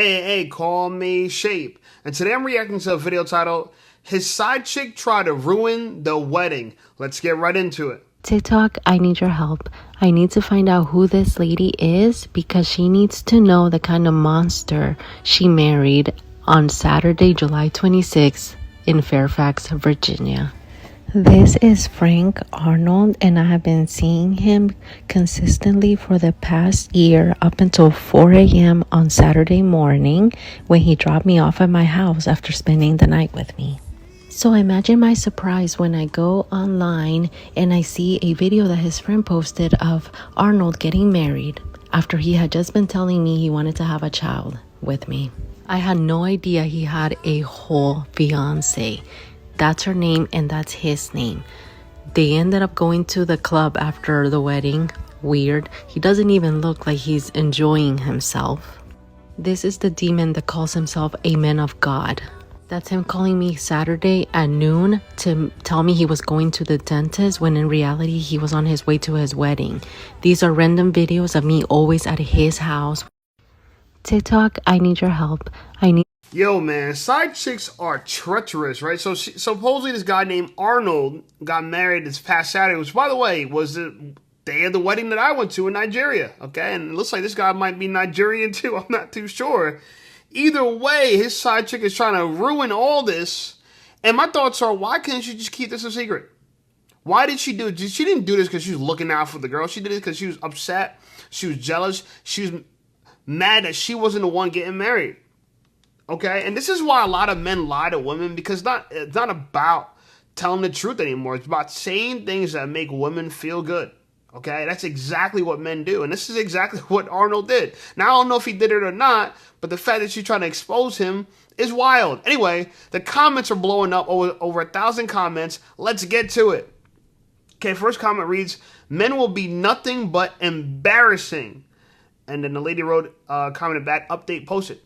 AAA, call me Shape. And today I'm reacting to a video titled, His Side Chick Tried to Ruin the Wedding. Let's get right into it. TikTok, I need your help. I need to find out who this lady is because she needs to know the kind of monster she married on Saturday, July 26th in Fairfax, Virginia. This is Frank Arnold, and I have been seeing him consistently for the past year up until 4 a.m. on Saturday morning when he dropped me off at my house after spending the night with me. So imagine my surprise when I go online and I see a video that his friend posted of Arnold getting married after he had just been telling me he wanted to have a child with me. I had no idea he had a whole fiance. That's her name and that's his name. They ended up going to the club after the wedding. Weird. He doesn't even look like he's enjoying himself. This is the demon that calls himself a man of God. That's him calling me Saturday at noon to tell me he was going to the dentist when in reality he was on his way to his wedding. These are random videos of me always at his house. TikTok, I need your help. Yo, man, side chicks are treacherous, right? So supposedly this guy named Arnold got married this past Saturday, which, by the way, was the day of the wedding that I went to in Nigeria, okay? And it looks like this guy might be Nigerian, too. I'm not too sure. Either way, his side chick is trying to ruin all this. And my thoughts are, why couldn't she just keep this a secret? Why did she do it? She didn't do this because she was looking out for the girl. She did it because she was upset. She was jealous. She was mad that she wasn't the one getting married. Okay, and this is why a lot of men lie to women, because it's not about telling the truth anymore. It's about saying things that make women feel good. Okay, that's exactly what men do, and this is exactly what Arnold did. Now, I don't know if he did it or not, but the fact that she's trying to expose him is wild. Anyway, the comments are blowing up, over 1,000 comments. Let's get to it. Okay, first comment reads, men will be nothing but embarrassing. And then the lady wrote, commented back, update posted.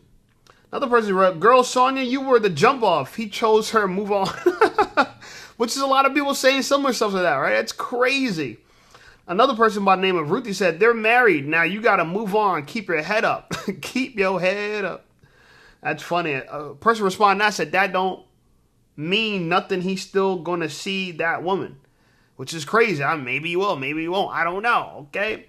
Another person wrote, girl, Sonia, you were the jump off. He chose her, move on. Which is a lot of people saying similar stuff to that, right? That's crazy. Another person by the name of Ruthie said, they're married. Now you got to move on. Keep your head up. Keep your head up. That's funny. A person responded, I said, that don't mean nothing. He's still going to see that woman, which is crazy. Maybe he will, maybe he won't. I don't know, okay?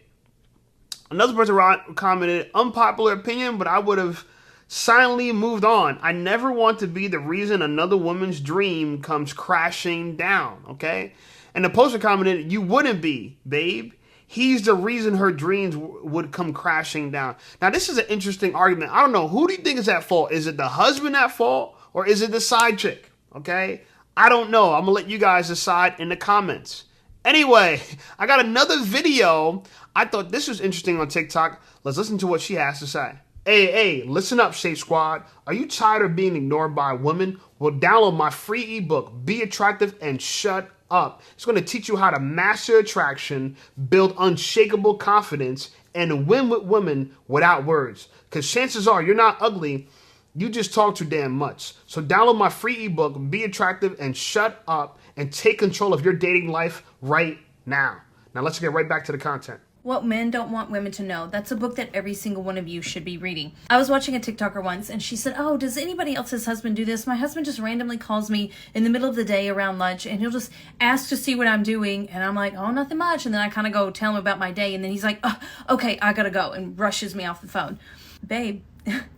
Another person commented, unpopular opinion, but I would have silently moved on. I never want to be the reason another woman's dream comes crashing down, okay? And the poster commented, you wouldn't be, babe. He's the reason her dreams would come crashing down. Now, this is an interesting argument. I don't know. Who do you think is at fault? Is it the husband at fault or is it the side chick, okay? I don't know. I'm going to let you guys decide in the comments. Anyway, I got another video. I thought this was interesting on TikTok. Let's listen to what she has to say. Hey, listen up, Shape Squad. Are you tired of being ignored by women? Well, download my free ebook, Be Attractive and Shut Up. It's going to teach you how to master attraction, build unshakable confidence, and win with women without words. Because chances are you're not ugly, you just talk too damn much. So download my free ebook, Be Attractive and Shut Up, and take control of your dating life right now. Now let's get right back to the content. What Men Don't Want Women to Know. That's a book that every single one of you should be reading. I was watching a TikToker once and she said, oh, does anybody else's husband do this? My husband just randomly calls me in the middle of the day around lunch and he'll just ask to see what I'm doing. And I'm like, oh, nothing much. And then I kind of go tell him about my day. And then he's like, oh, okay, I gotta go, and rushes me off the phone. Babe,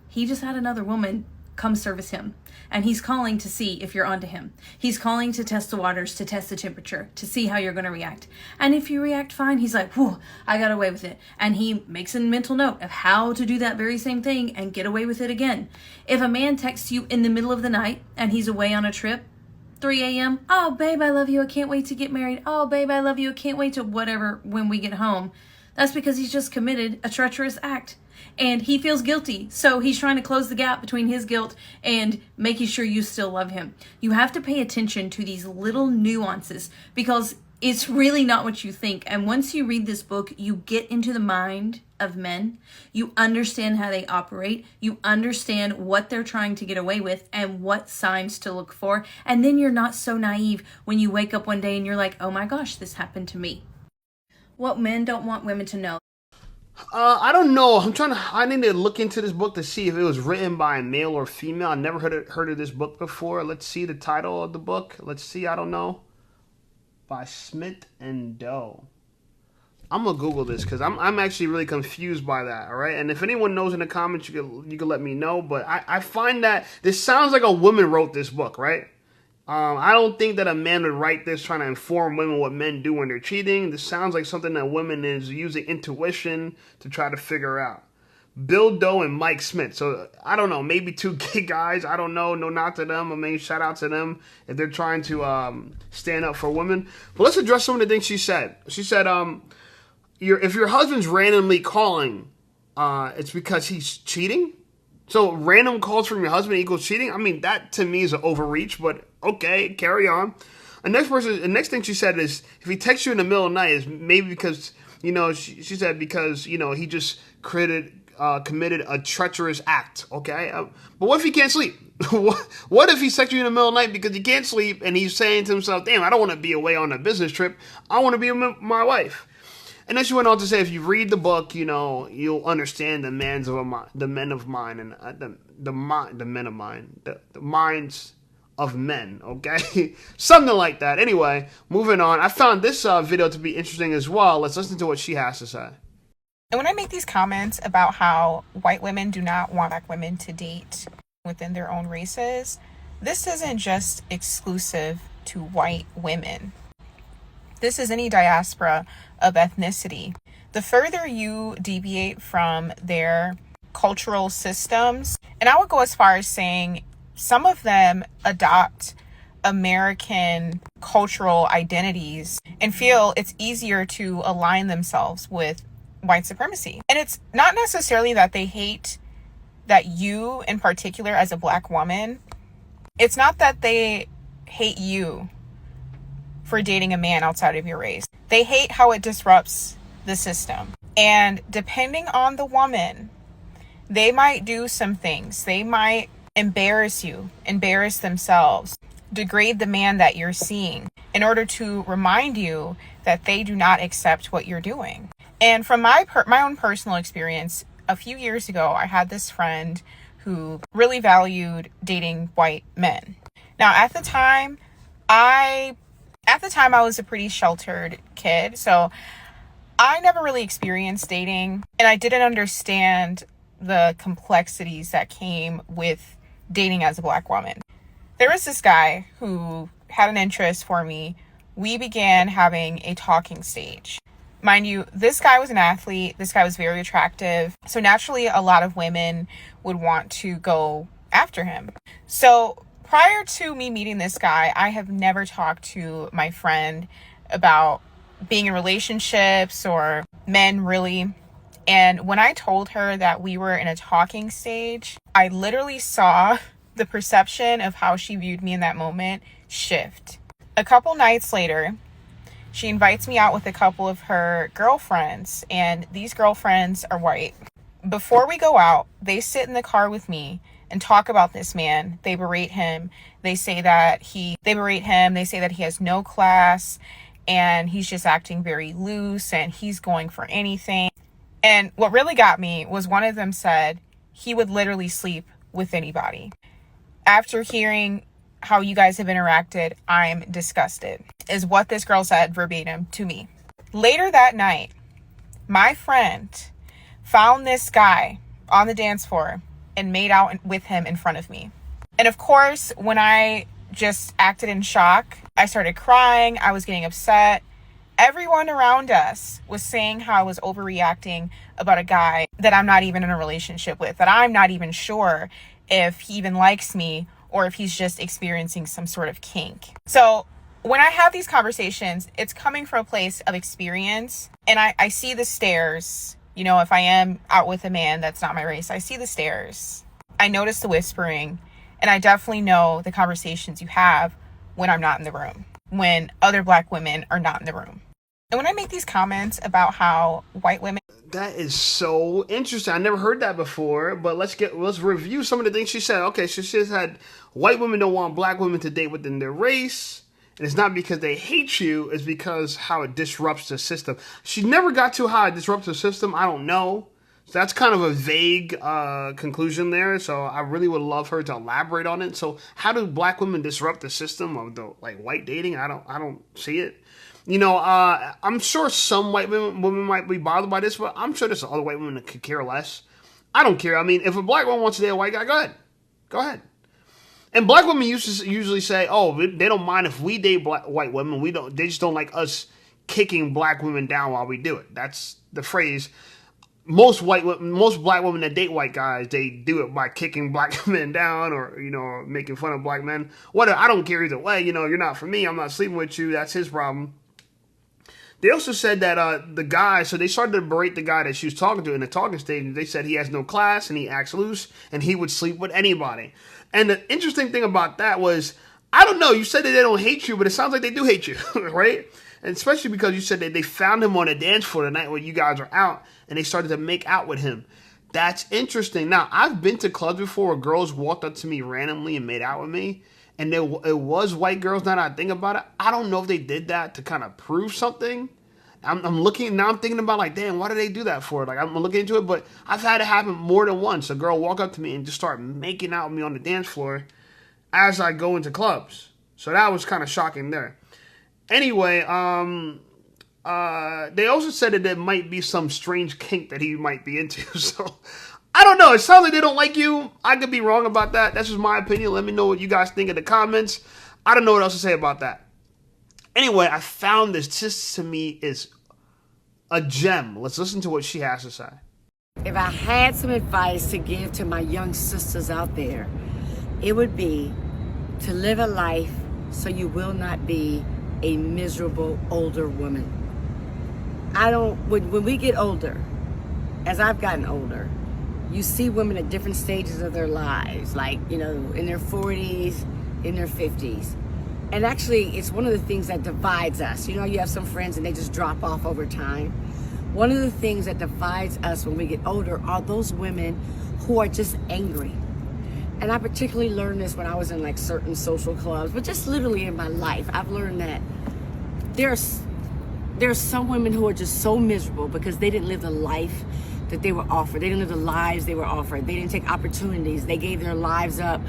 he just had another woman come service him. And he's calling to see if you're onto him. He's calling to test the waters, to test the temperature, to see how you're going to react. And if you react fine, he's like, whew, I got away with it. And he makes a mental note of how to do that very same thing and get away with it again. If a man texts you in the middle of the night and he's away on a trip, 3 a.m., oh, babe, I love you. I can't wait to get married. Oh, babe, I love you. I can't wait to whatever when we get home. That's because he's just committed a treacherous act. And he feels guilty, so he's trying to close the gap between his guilt and making sure you still love him. You have to pay attention to these little nuances because it's really not what you think. And once you read this book, you get into the mind of men. You understand how they operate. You understand what they're trying to get away with and what signs to look for. And then you're not so naive when you wake up one day and you're like, oh my gosh, this happened to me. What men don't want women to know. I don't know. I need to look into this book to see if it was written by a male or female. I never heard of this book before. Let's see the title of the book. Let's see. I don't know. By Smith and Doe. I'm gonna Google this because I'm actually really confused by that. All right, and if anyone knows in the comments, you can let me know. But I find that this sounds like a woman wrote this book, right? I don't think that a man would write this trying to inform women what men do when they're cheating. This sounds like something that women is using intuition to try to figure out. Bill Doe and Mike Smith. So I don't know, maybe two gay guys. I don't know. No knock to them. I mean, shout out to them if they're trying to stand up for women. But let's address some of the things she said. She said, if your husband's randomly calling, it's because he's cheating. So random calls from your husband equals cheating? I mean, that to me is an overreach, but okay, carry on. The next thing she said is, if he texts you in the middle of the night, is maybe because, she said because, he just committed a treacherous act, okay? But what if he can't sleep? What if he texts you in the middle of the night because he can't sleep and he's saying to himself, damn, I don't want to be away on a business trip. I want to be with my wife. And then she went on to say, if you read the book, you'll understand the men of mine, and the men of mine, the minds of men. Okay, something like that. Anyway, moving on. I found this video to be interesting as well. Let's listen to what she has to say. And when I make these comments about how white women do not want black women to date within their own races, this isn't just exclusive to white women. This is any diaspora of ethnicity. The further you deviate from their cultural systems, and I would go as far as saying some of them adopt American cultural identities and feel it's easier to align themselves with white supremacy. And it's not necessarily that they hate that you in particular as a black woman. It's not that they hate you for dating a man outside of your race. They hate how it disrupts the system. And depending on the woman, they might do some things. They might embarrass you, embarrass themselves, degrade the man that you're seeing in order to remind you that they do not accept what you're doing. And from my own personal experience, a few years ago, I had this friend who really valued dating white men. Now, at the time, I was a pretty sheltered kid, so I never really experienced dating, and I didn't understand the complexities that came with dating as a black woman. There was this guy who had an interest for me. We began having a talking stage. Mind you, this guy was an athlete. This guy was very attractive. So naturally, a lot of women would want to go after him. So prior to me meeting this guy, I have never talked to my friend about being in relationships or men really. And when I told her that we were in a talking stage, I literally saw the perception of how she viewed me in that moment shift. A couple nights later, she invites me out with a couple of her girlfriends, and these girlfriends are white. Before we go out, they sit in the car with me and talk about this man. They berate him. They say that he has no class and he's just acting very loose and he's going for anything. And what really got me was one of them said he would literally sleep with anybody. After hearing how you guys have interacted, I'm disgusted, is what this girl said verbatim to me. Later that night, my friend found this guy on the dance floor and made out with him in front of me. And of course, when I just acted in shock, I started crying. I was getting upset. Everyone around us was saying how I was overreacting about a guy that I'm not even in a relationship with, that I'm not even sure if he even likes me or if he's just experiencing some sort of kink. So when I have these conversations, it's coming from a place of experience. And I see the stares. You know, if I am out with a man that's not my race, I see the stares. I notice the whispering. And I definitely know the conversations you have when I'm not in the room, when other black women are not in the room. And when I make these comments about how white women... That is so interesting. I never heard that before, but let's review some of the things she said. Okay, so she said white women don't want black women to date within their race. And it's not because they hate you, it's because how it disrupts the system. She never got to how it disrupts the system. I don't know. So that's kind of a vague conclusion there. So I really would love her to elaborate on it. So how do black women disrupt the system of the white dating? I don't see it. I'm sure some white women might be bothered by this, but I'm sure there's other white women that could care less. I don't care. I mean, if a black woman wants to date a white guy, go ahead. And black women usually say, "Oh, they don't mind if we date white women. They just don't like us kicking black women down while we do it." That's the phrase. Most black women that date white guys, they do it by kicking black men down or making fun of black men. Whatever. I don't care either way. You're not for me. I'm not sleeping with you. That's his problem. They also said that the guy, so they started to berate the guy that she was talking to in the talking stage. They said he has no class and he acts loose and he would sleep with anybody. And the interesting thing about that was, I don't know, you said that they don't hate you, but it sounds like they do hate you, right? And especially because you said that they found him on a dance floor the night when you guys were out and they started to make out with him. That's interesting. Now, I've been to clubs before where girls walked up to me randomly and made out with me. And it was white girls, now that I think about it. I don't know if they did that to kind of prove something. I'm looking, now I'm thinking about damn, why did they do that for? I'm looking into it, but I've had it happen more than once. A girl walk up to me and just start making out with me on the dance floor as I go into clubs. So that was kind of shocking there. Anyway, they also said that there might be some strange kink that he might be into. So I don't know. It sounds like they don't like you. I could be wrong about that. That's just my opinion. Let me know what you guys think in the comments. I don't know what else to say about that. Anyway, I found this. This to me is a gem. Let's listen to what she has to say. If I had some advice to give to my young sisters out there, it would be to live a life so you will not be a miserable older woman. When we get older, as I've gotten older, you see women at different stages of their lives, in their 40s, in their 50s. And actually, it's one of the things that divides us. You have some friends and they just drop off over time. One of the things that divides us when we get older are those women who are just angry. And I particularly learned this when I was in certain social clubs, but just literally in my life, I've learned that there's some women who are just so miserable because they didn't live the life that they were offered. They didn't live the lives they were offered. They didn't take opportunities. They gave their lives up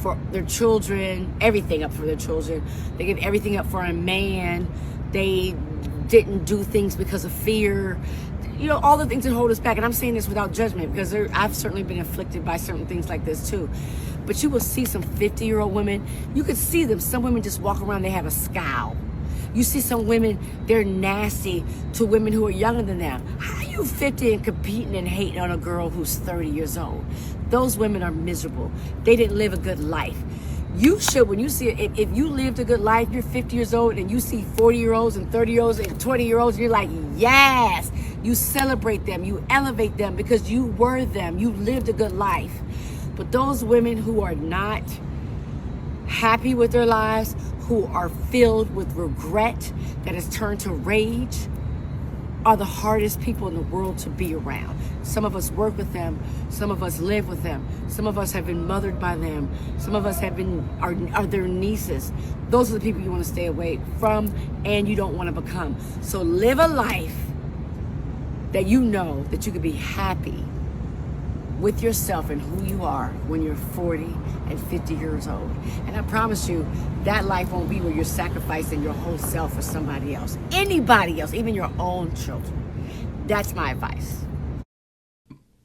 for their children, everything up for their children. They gave everything up for a man. They didn't do things because of fear. All the things that hold us back. And I'm saying this without judgment because I've certainly been afflicted by certain things like this too. But you will see some 50-year-old women. You could see them. Some women just walk around, they have a scowl. You see some women, they're nasty to women who are younger than them. How are you 50 and competing and hating on a girl who's 30 years old? Those women are miserable. They didn't live a good life. You should, when you see it, if you lived a good life, you're 50 years old and you see 40-year-olds and 30-year-olds and 20-year-olds, you're like, yes. You celebrate them, you elevate them because you were them. You lived a good life. But those women who are not happy with their lives, who are filled with regret that has turned to rage, are the hardest people in the world to be around. Some of us work with them. Some of us live with them. Some of us have been mothered by them. Some of us are their nieces. Those are the people you want to stay away from and you don't want to become. So live a life that you know that you could be happy with yourself and who you are when you're 40 and 50 years old. And I promise you, that life won't be where you're sacrificing your whole self for somebody else, anybody else, even your own children. That's my advice.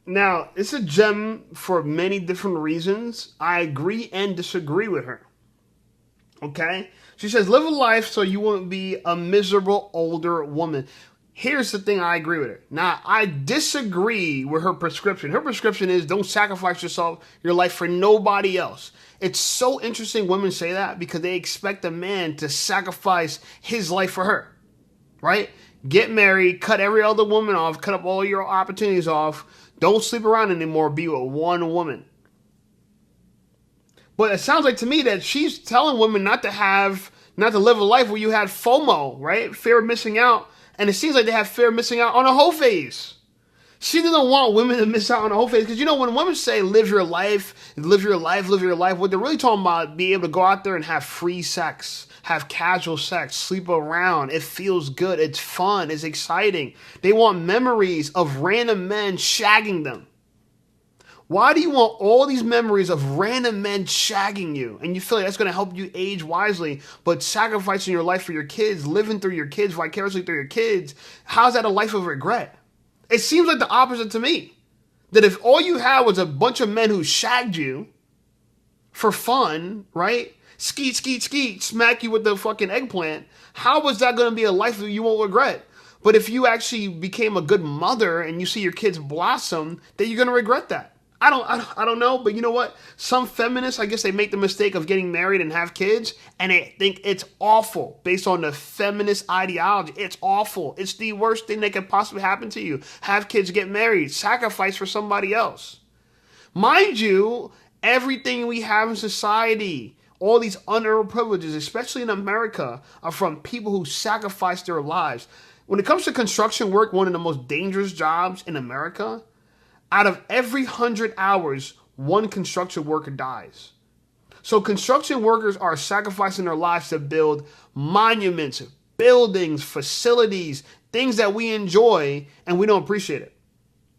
Now, it's a gem for many different reasons. I agree and disagree with her. Okay? She says, live a life so you won't be a miserable older woman. Here's the thing, I agree with her. Now, I disagree with her prescription. Her prescription is don't sacrifice your life for nobody else. It's so interesting women say that because they expect a man to sacrifice his life for her, right? Get married, cut every other woman off, cut up all your opportunities off. Don't sleep around anymore, be with one woman. But it sounds like to me that she's telling women not to live a life where you had FOMO, right? Fear of missing out. And it seems like they have fear of missing out on a whole phase. She doesn't want women to miss out on the whole phase. Because, you know, when women say live your life, live your life, live your life, what they're really talking about, be able to go out there and have free sex, have casual sex, sleep around. It feels good. It's fun. It's exciting. They want memories of random men shagging them. Why do you want all these memories of random men shagging you? And you feel like that's going to help you age wisely, but sacrificing your life for your kids, living through your kids, vicariously through your kids, how's that a life of regret? It seems like the opposite to me. That if all you had was a bunch of men who shagged you for fun, right? Skeet, skeet, skeet, smack you with the fucking eggplant, how was that going to be a life that you won't regret? But if you actually became a good mother and you see your kids blossom, then you're going to regret that. I don't know, but you know what? Some feminists, I guess they make the mistake of getting married and have kids, and they think it's awful based on the feminist ideology. It's awful. It's the worst thing that could possibly happen to you. Have kids, get married, sacrifice for somebody else. Mind you, everything we have in society, all these unearned privileges, especially in America, are from people who sacrifice their lives. When it comes to construction work, one of the most dangerous jobs in America, out of every 100 hours, one construction worker dies. So construction workers are sacrificing their lives to build monuments, buildings, facilities, things that we enjoy, and we don't appreciate it.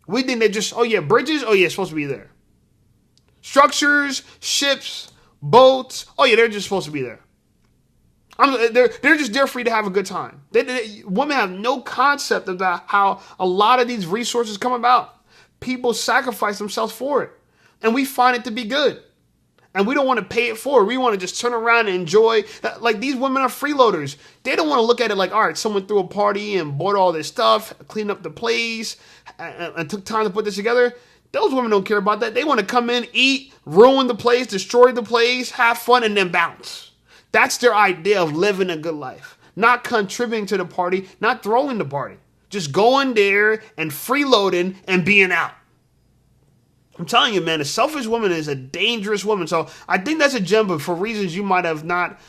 We think they're just, oh yeah, bridges, oh yeah, it's supposed to be there. Structures, ships, boats, oh yeah, they're just supposed to be there. They're just there for you to have a good time. Women have no concept about how a lot of these resources come about. People sacrifice themselves for it. And we find it to be good. And we don't want to pay it forward. We want to just turn around and enjoy. Like, these women are freeloaders. They don't want to look at it like, all right, someone threw a party and bought all this stuff, cleaned up the place, and took time to put this together. Those women don't care about that. They want to come in, eat, ruin the place, destroy the place, have fun, and then bounce. That's their idea of living a good life. Not contributing to the party, not throwing the party. Just going there and freeloading and being out. I'm telling you, man, a selfish woman is a dangerous woman. So I think that's a gem, but for reasons you might have not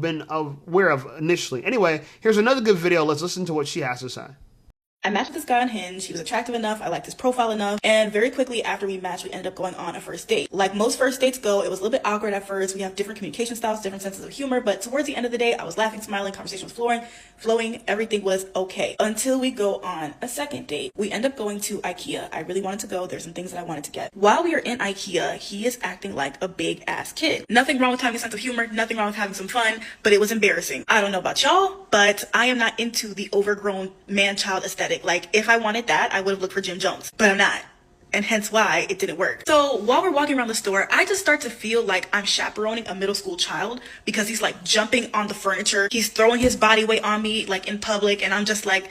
been aware of initially. Anyway, here's another good video. Let's listen to what she has to say. I matched with this guy on Hinge. He was attractive enough. I liked his profile enough. And very quickly after we matched, we ended up going on a first date. Like most first dates go, it was a little bit awkward at first. We have different communication styles, different senses of humor. But towards the end of the day, I was laughing, smiling, conversation was flowing. Everything was okay. Until we go on a second date. We end up going to IKEA. I really wanted to go. There's some things that I wanted to get. While we are in IKEA, he is acting like a big ass kid. Nothing wrong with having a sense of humor. Nothing wrong with having some fun. But it was embarrassing. I don't know about y'all, but I am not into the overgrown man-child aesthetic. Like, if I wanted that, I would have looked for Jim Jones, but I'm not. And hence why it didn't work. So while we're walking around the store, I just start to feel like I'm chaperoning a middle school child because he's like jumping on the furniture. He's throwing his body weight on me like in public. And I'm just like,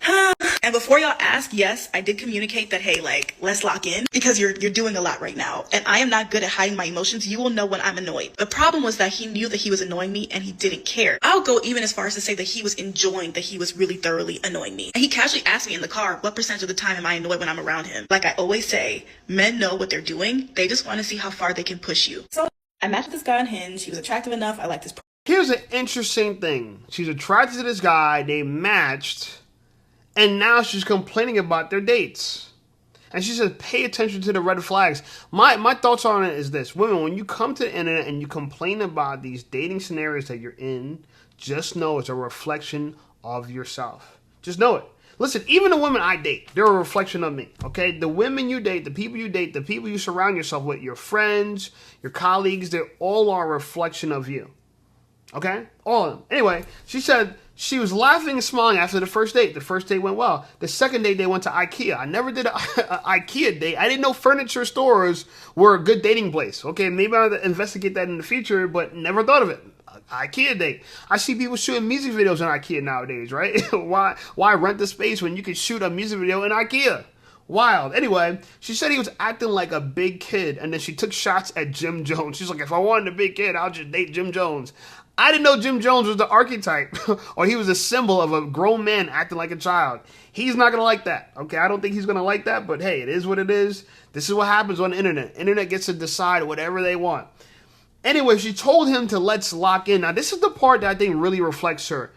huh. And before y'all ask, yes, I did communicate that, hey, like, let's lock in because you're doing a lot right now. And I am not good at hiding my emotions. You will know when I'm annoyed. The problem was that he knew that he was annoying me and he didn't care. I'll go even as far as to say that he was enjoying that he was really thoroughly annoying me. And he casually asked me in the car, what percentage of the time am I annoyed when I'm around him? Like I always say, men know what they're doing. They just want to see how far they can push you. So I matched with this guy on Hinge. He was attractive enough. I liked his. Here's an interesting thing. She's attracted to this guy. They matched. And now she's complaining about their dates. And she says, pay attention to the red flags. My thoughts on it is this. Women, when you come to the internet and you complain about these dating scenarios that you're in, just know it's a reflection of yourself. Just know it. Listen, even the women I date, they're a reflection of me, okay? The women you date, the people you surround yourself with, your friends, your colleagues, they all are a reflection of you, okay? All of them. Anyway, she said she was laughing and smiling after the first date. The first date went well. The second date, they went to IKEA. I never did an IKEA date. I didn't know furniture stores were a good dating place. Okay, maybe I'll investigate that in the future, but never thought of it. IKEA date. I see people shooting music videos in IKEA nowadays, right? Why rent the space when you can shoot a music video in IKEA? Wild. Anyway, she said he was acting like a big kid, and then she took shots at Jim Jones. She's like, if I wanted a big kid, I'll just date Jim Jones. I didn't know Jim Jones was the archetype, or he was a symbol of a grown man acting like a child. He's not going to like that, okay? I don't think he's going to like that, but hey, it is what it is. This is what happens on the internet. Internet gets to decide whatever they want. Anyway, she told him to let's lock in. Now, this is the part that I think really reflects her.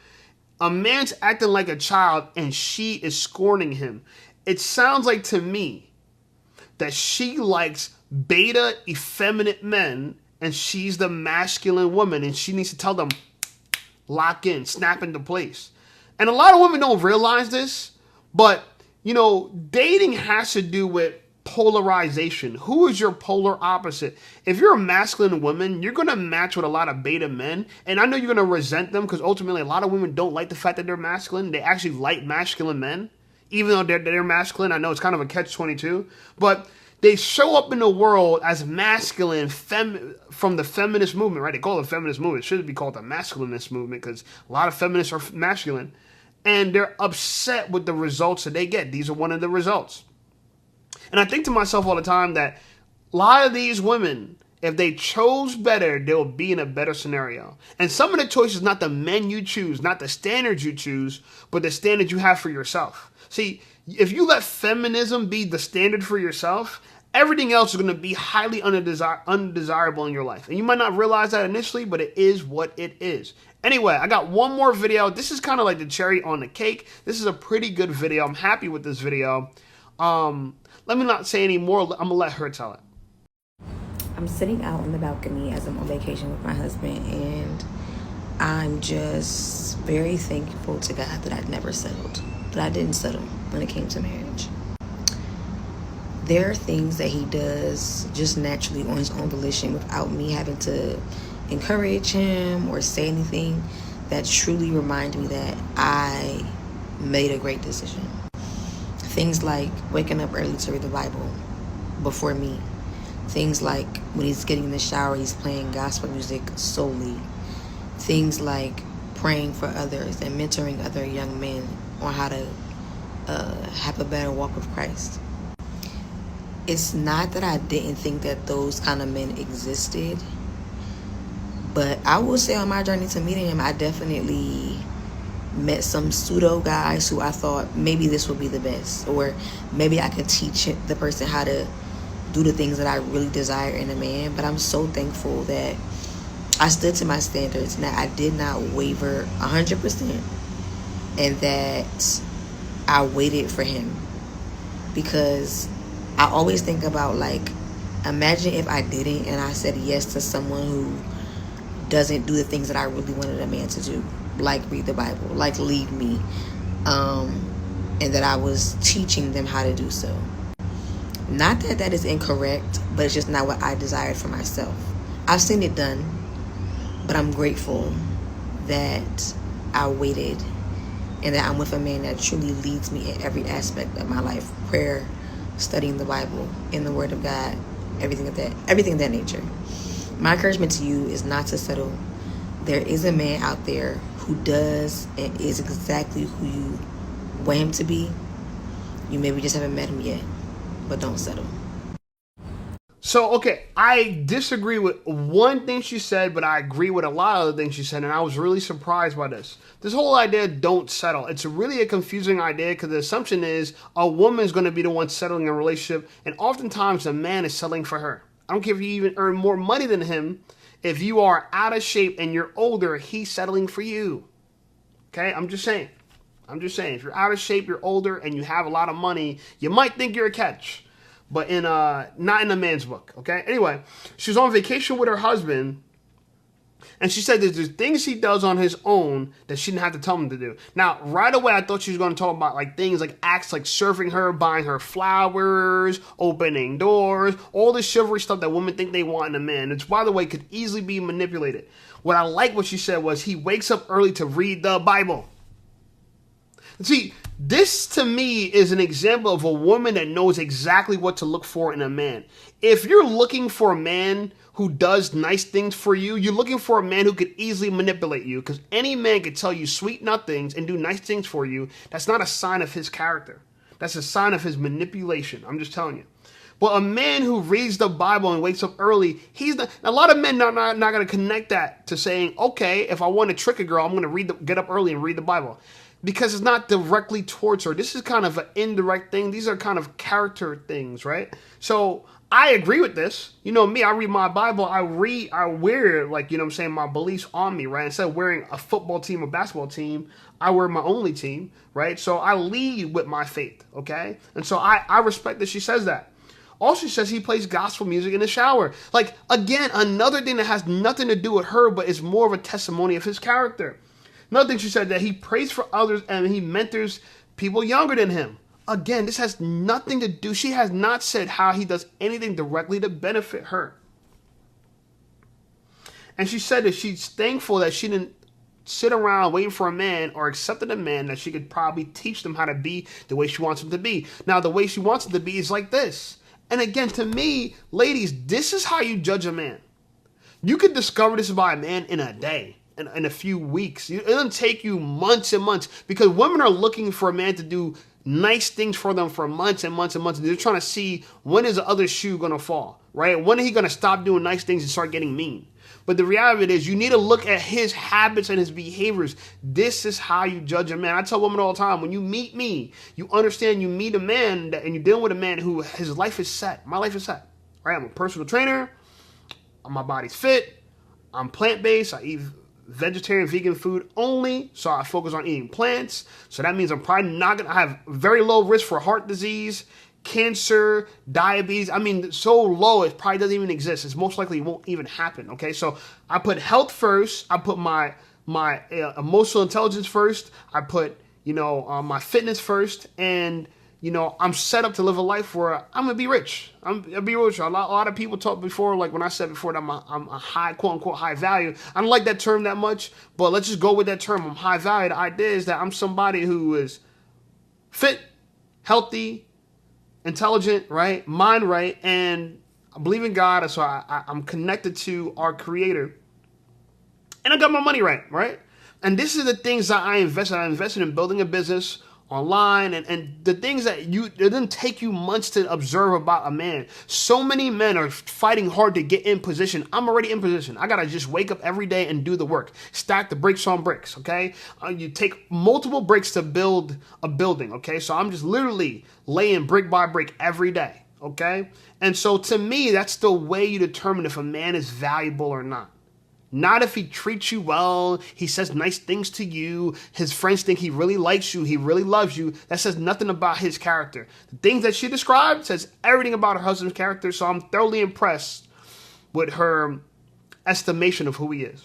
A man's acting like a child, and she is scorning him. it sounds like to me that she likes beta, effeminate men, and she's the masculine woman, and she needs to tell them, lock in, snap into place. And a lot of women don't realize this, but, you know, dating has to do with polarization. Who is your polar opposite? If you're a masculine woman, you're going to match with a lot of beta men, and I know you're going to resent them because ultimately a lot of women don't like the fact that they're masculine. They actually like masculine men, even though they're masculine. I know it's kind of a catch-22, but they show up in the world as masculine from the feminist movement, right? They call it the feminist movement. It should be called the masculinist movement because a lot of feminists are masculine. And they're upset with the results that they get. These are one of the results. And I think to myself all the time that a lot of these women, if they chose better, they'll be in a better scenario. And some of the choices, not the men you choose, not the standards you choose, but the standard you have for yourself. See, if you let feminism be the standard for yourself, everything else is going to be highly undesirable in your life. And you might not realize that initially, but it is what it is. Anyway, I got one more video. This is kind of like the cherry on the cake. This is a pretty good video. I'm happy with this video. Let me not say any more. I'm going to let her tell it. I'm sitting out on the balcony as I'm on vacation with my husband, and I'm just very thankful to God that I'd never settled, that I didn't settle when it came to marriage. There are things that he does just naturally on his own volition without me having to encourage him or say anything that truly remind me that I made a great decision. Things like waking up early to read the Bible before me. Things like when he's getting in the shower, he's playing gospel music solely. Things like praying for others and mentoring other young men on how to have a better walk with Christ. It's not that I didn't think that those kind of men existed, but I will say on my journey to meeting him, I definitely met some pseudo guys who I thought maybe this would be the best, or maybe I could teach the person how to do the things that I really desire in a man. But I'm so thankful that I stood to my standards and that I did not waver 100%, and that I waited for him, because I always think about, like, imagine if I didn't and I said yes to someone who doesn't do the things that I really wanted a man to do, like read the Bible, like lead me, and that I was teaching them how to do so. Not that that is incorrect, but it's just not what I desired for myself. I've seen it done, but I'm grateful that I waited and that I'm with a man that truly leads me in every aspect of my life. Prayer, studying the Bible, in the Word of God, everything of that nature. My encouragement to you is not to settle. There is a man out there who does and is exactly who you want him to be. You maybe just haven't met him yet, but don't settle. So, okay, I disagree with one thing she said, but I agree with a lot of the things she said, and I was really surprised by this. This whole idea, don't settle, it's really a confusing idea, because the assumption is a woman is going to be the one settling in a relationship, and oftentimes the man is settling for her. I don't care if you even earn more money than him. If you are out of shape and you're older, he's settling for you. Okay, I'm just saying. If you're out of shape, you're older, and you have a lot of money, you might think you're a catch. But not in a man's book, okay? Anyway, she was on vacation with her husband, and she said there's things he does on his own that she didn't have to tell him to do. Now, right away, I thought she was going to talk about like things like acts like serving her, buying her flowers, opening doors, all this chivalry stuff that women think they want in a man. Which, by the way, could easily be manipulated. What I like what she said was he wakes up early to read the Bible. See, this to me is an example of a woman that knows exactly what to look for in a man. If you're looking for a man who does nice things for you, you're looking for a man who could easily manipulate you, because any man could tell you sweet nothings and do nice things for you. That's not a sign of his character. That's a sign of his manipulation. I'm just telling you. But a man who reads the Bible and wakes up early, a lot of men not going to connect that to saying, okay, if I want to trick a girl, I'm going to get up early and read the Bible. Because it's not directly towards her. This is kind of an indirect thing. These are kind of character things, right? So I agree with this. You know me, I read my Bible, I wear, like, you know what I'm saying, my beliefs on me, right? Instead of wearing a football team or basketball team, I wear my only team, right? So I lead with my faith, okay? And so I respect that she says that. Also, she says he plays gospel music in the shower. Like, again, another thing that has nothing to do with her, but is more of a testimony of his character. Another thing she said, that he prays for others and he mentors people younger than him. Again, this has nothing to do. She has not said how he does anything directly to benefit her. And she said that she's thankful that she didn't sit around waiting for a man or accepted a man that she could probably teach them how to be the way she wants them to be. Now, the way she wants them to be is like this. And again, to me, ladies, this is how you judge a man. You could discover this about a man in a day, in a few weeks. It doesn't take you months and months, because women are looking for a man to do nice things for them for months and months and months. They're trying to see, when is the other shoe going to fall, right? When is he going to stop doing nice things and start getting mean? But the reality of it is, you need to look at his habits and his behaviors. This is how you judge a man. I tell women all the time, when you meet me, you understand you meet a man and you're dealing with a man who his life is set. My life is set, right? I'm a personal trainer. My body's fit. I'm plant-based. I eat vegetarian, vegan food only, so I focus on eating plants. So that means I'm probably not going to have very low risk for heart disease, cancer, diabetes. I mean, so low it probably doesn't even exist. It's most likely it won't even happen. Okay, so I put health first. I put my emotional intelligence first. I put my fitness first, and I'm set up to live a life where I'm gonna be rich. I'll be rich. A lot of people talk before, like when I said before that I'm a high, quote unquote, high value. I don't like that term that much, but let's just go with that term. I'm high value. The idea is that I'm somebody who is fit, healthy, intelligent, right, mind right, and I believe in God, and so I'm connected to our Creator, and I got my money right. And this is the things that I invested. I invested in building a business online, and the things that it didn't take you months to observe about a man. So many men are fighting hard to get in position. I'm already in position. I gotta just wake up every day and do the work. Stack the bricks on bricks, okay? You take multiple bricks to build a building, okay? So I'm just literally laying brick by brick every day, okay? And so to me, that's the way you determine if a man is valuable or not. Not if he treats you well, he says nice things to you, his friends think he really likes you, he really loves you. That says nothing about his character. The things that she described says everything about her husband's character, so I'm thoroughly impressed with her estimation of who he is.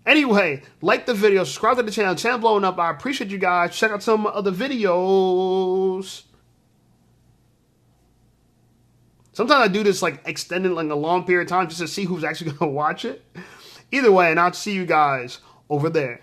Anyway, like the video, subscribe to the channel. Channel blowing up. I appreciate you guys. Check out some other videos. Sometimes I do this like extended like a long period of time just to see who's actually going to watch it. Either way, and I'll see you guys over there.